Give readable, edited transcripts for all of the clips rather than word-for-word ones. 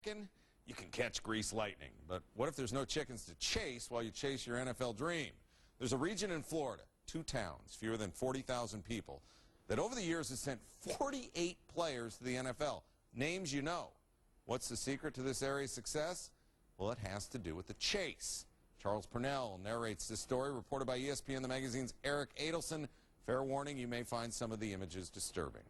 chicken, you can catch grease lightning. But what if there's no chickens to chase while you chase your NFL dream? There's a region in Florida, 2 towns, fewer than 40,000 people, that over the years has sent 48 players to the NFL. Names you know. What's the secret to this area's success? Well, it has to do with the chase. Charles Purnell narrates this story, reported by ESPN The Magazine's Eric Adelson. Fair warning, you may find some of the images disturbing.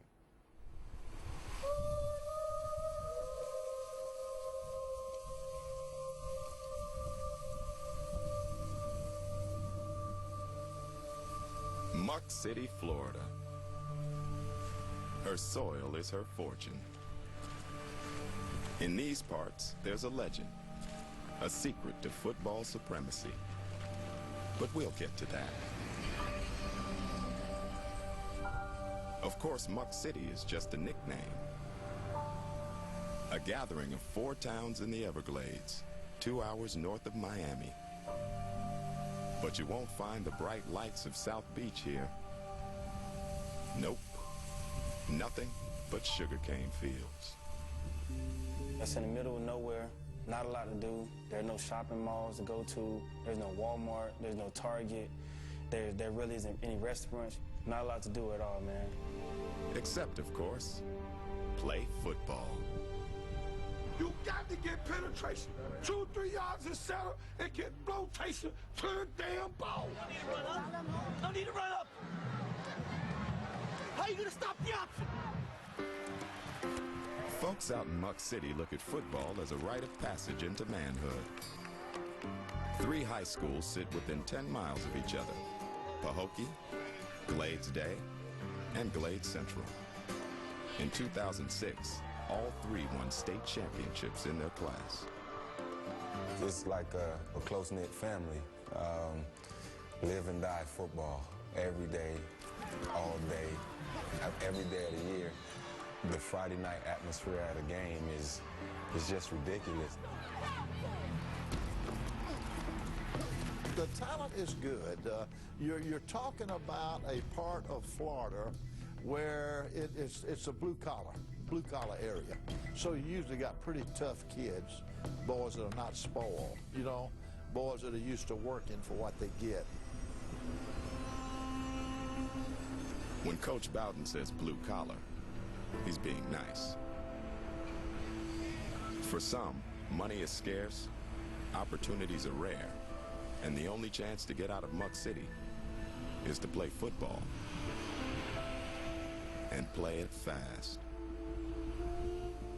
Muck City, Florida. Her soil is her fortune. In these parts, there's a legend, a secret to football supremacy. But we'll get to that. Of course, Muck City is just a nickname. A gathering of 4 towns in the Everglades, 2 hours north of Miami. But you won't find the bright lights of South Beach here. Nope. Nothing but sugarcane fields. It's in the middle of nowhere, not a lot to do. There are no shopping malls to go to. There's no Walmart, there's no Target. There really isn't any restaurants. Not a lot to do at all, man. Except, of course, play football. You got to get penetration. 2, 3 yards in center and get flotation to the damn ball. Don't need to run up. Don't need to run up. How are you going to stop the option? Folks out in Muck City look at football as a rite of passage into manhood. 3 high schools sit within 10 miles of each other: Pahokee, Glades Day, and Glades Central. In 2006, all 3 won state championships in their class. It's like a close-knit family. Live and die football every day, all day, every day of the year. The Friday night atmosphere at a game is just ridiculous. The talent is good. You're talking about a part of Florida where it's a blue-collar area. So you usually got pretty tough kids, boys that are not spoiled, you know, boys that are used to working for what they get. When Coach Bowden says blue collar, he's being nice. For some, money is scarce, opportunities are rare, and the only chance to get out of Muck City is to play football. And play it fast.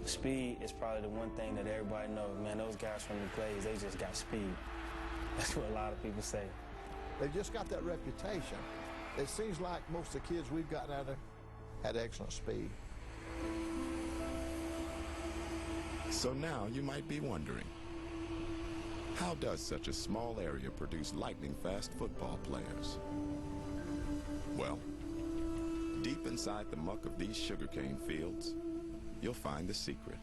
Speed is probably the one thing that everybody knows. Man, those guys from the Glades, they just got speed. That's what a lot of people say. They've just got that reputation. It seems like most of the kids we've gotten out of had excellent speed. So now you might be wondering, how does such a small area produce lightning-fast football players? Well, deep inside the muck of these sugarcane fields, you'll find the secret.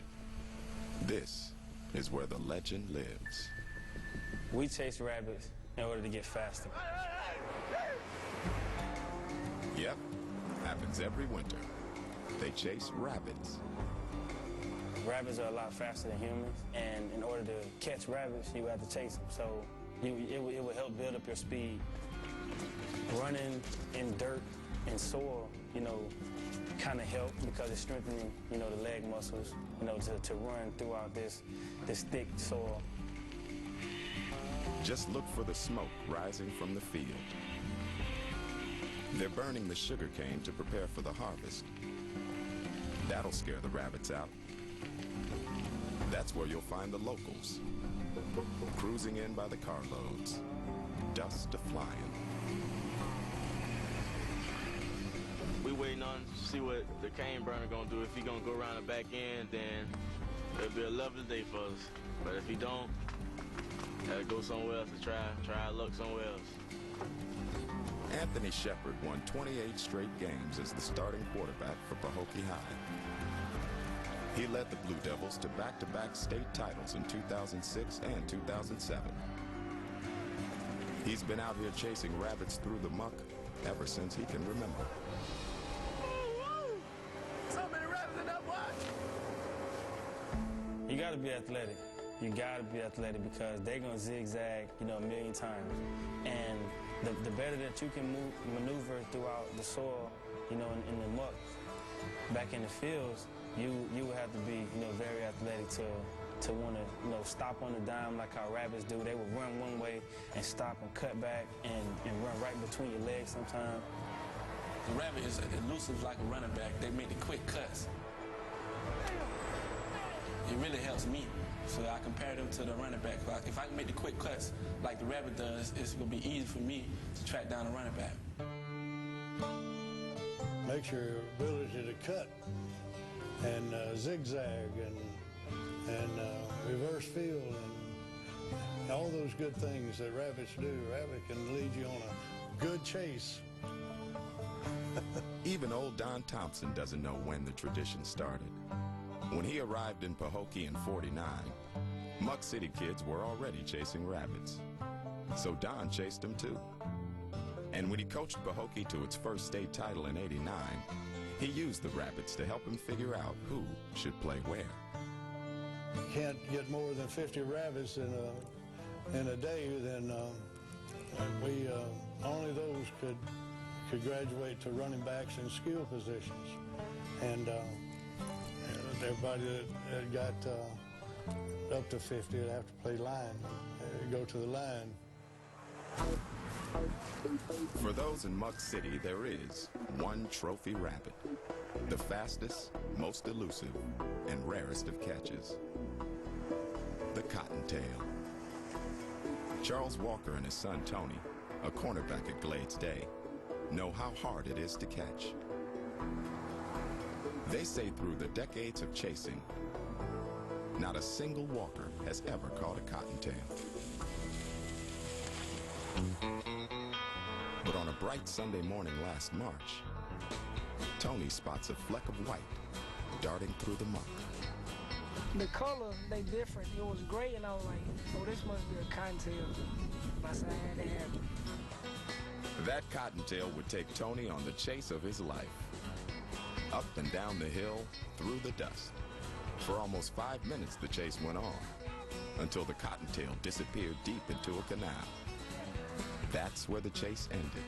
This is where the legend lives. We chase rabbits in order to get faster. Yep, happens every winter. They chase rabbits. Rabbits are a lot faster than humans, and in order to catch rabbits, you have to chase them. So it will help build up your speed. Running in dirt and soil, you know, kind of help because it's strengthening, you know, the leg muscles, you know, to run throughout this thick soil. Just look for the smoke rising from the field. They're burning the sugarcane to prepare for the harvest. That'll scare the rabbits out. That's where you'll find the locals, cruising in by the carloads, dust a-flying. We waiting on to see what the cane burner gonna do. If he gonna go around the back end, then it'll be a lovely day for us. But if he don't, gotta go somewhere else to try our luck somewhere else. Anthony Shepard won 28 straight games as the starting quarterback for Pahokee High. He led the Blue Devils to back-to-back state titles in 2006 and 2007. He's been out here chasing rabbits through the muck ever since he can remember. So many rabbits in that watch. You got to be athletic. You got to be athletic because they're going to zigzag, a million times. And the better that you can maneuver throughout the soil, in the muck, back in the fields, you would have to be, very athletic to want to, stop on the dime like how rabbits do. They will run one way and stop and cut back and run right between your legs sometimes. The rabbit is elusive like a running back. They make the quick cuts. It really helps me. So I compare them to the running back. If I can make the quick cuts like the rabbit does, it's going to be easy for me to track down the running back. Makes your ability to cut and zigzag and reverse field and all those good things that rabbits do. Rabbit can lead you on a good chase. Even old Don Thompson doesn't know when the tradition started. When he arrived in Pahokee in '49, Muck City kids were already chasing rabbits. So Don chased them too. And when he coached Pahokee to its first state title in '89, he used the rabbits to help him figure out who should play where. You can't get more than 50 rabbits in a day, then only those could graduate to running backs in skill positions. And everybody that got up to 50 would have to play line, go to the line. For those in Muck City, there is one trophy rabbit, the fastest, most elusive, and rarest of catches, the cottontail. Charles Walker and his son Tony, a cornerback at Glades Day, know how hard it is to catch. They say through the decades of chasing, not a single Walker has ever caught a cottontail. But on a bright Sunday morning last March, Tony spots a fleck of white darting through the muck. The color, they different. It was gray, and I was like, oh, this must be a cottontail. I said I had to have it. That cottontail would take Tony on the chase of his life. Up and down the hill, through the dust. For almost 5 minutes the chase went on, until the cottontail disappeared deep into a canal. That's where the chase ended.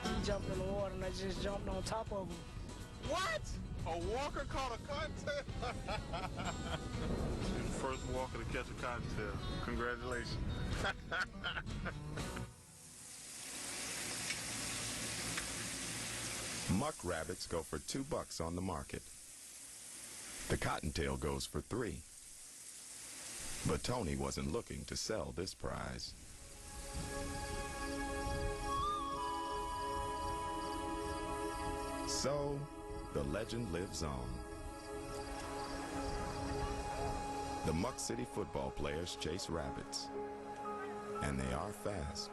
He jumped in the water, and I just jumped on top of him. What? A Walker caught a cottontail? First Walker to catch a cottontail. Congratulations. Muck rabbits go for $2 on the market. The cottontail goes for $3. But Tony wasn't looking to sell this prize. So, the legend lives on. The Muck City football players chase rabbits, and they are fast.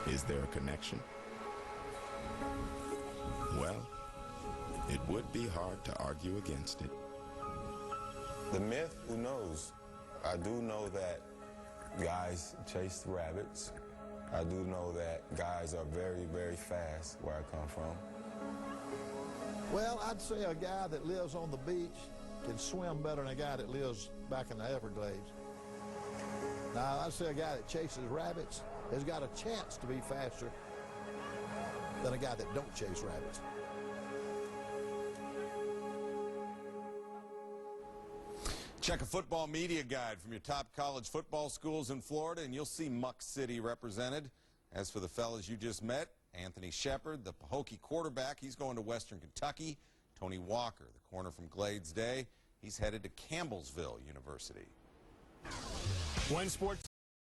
Is there a connection? Well, it would be hard to argue against it. The myth, who knows? I do know that guys chase rabbits. I do know that guys are very, very fast where I come from. Well, I'd say a guy that lives on the beach can swim better than a guy that lives back in the Everglades. Now, I'd say a guy that chases rabbits has got a chance to be faster than a guy that don't chase rabbits. Check a football media guide from your top college football schools in Florida, and you'll see Muck City represented. As for the fellas you just met, Anthony Shepard, the Pahokee quarterback, he's going to Western Kentucky. Tony Walker, the corner from Glades Day, he's headed to Campbellsville University. One sports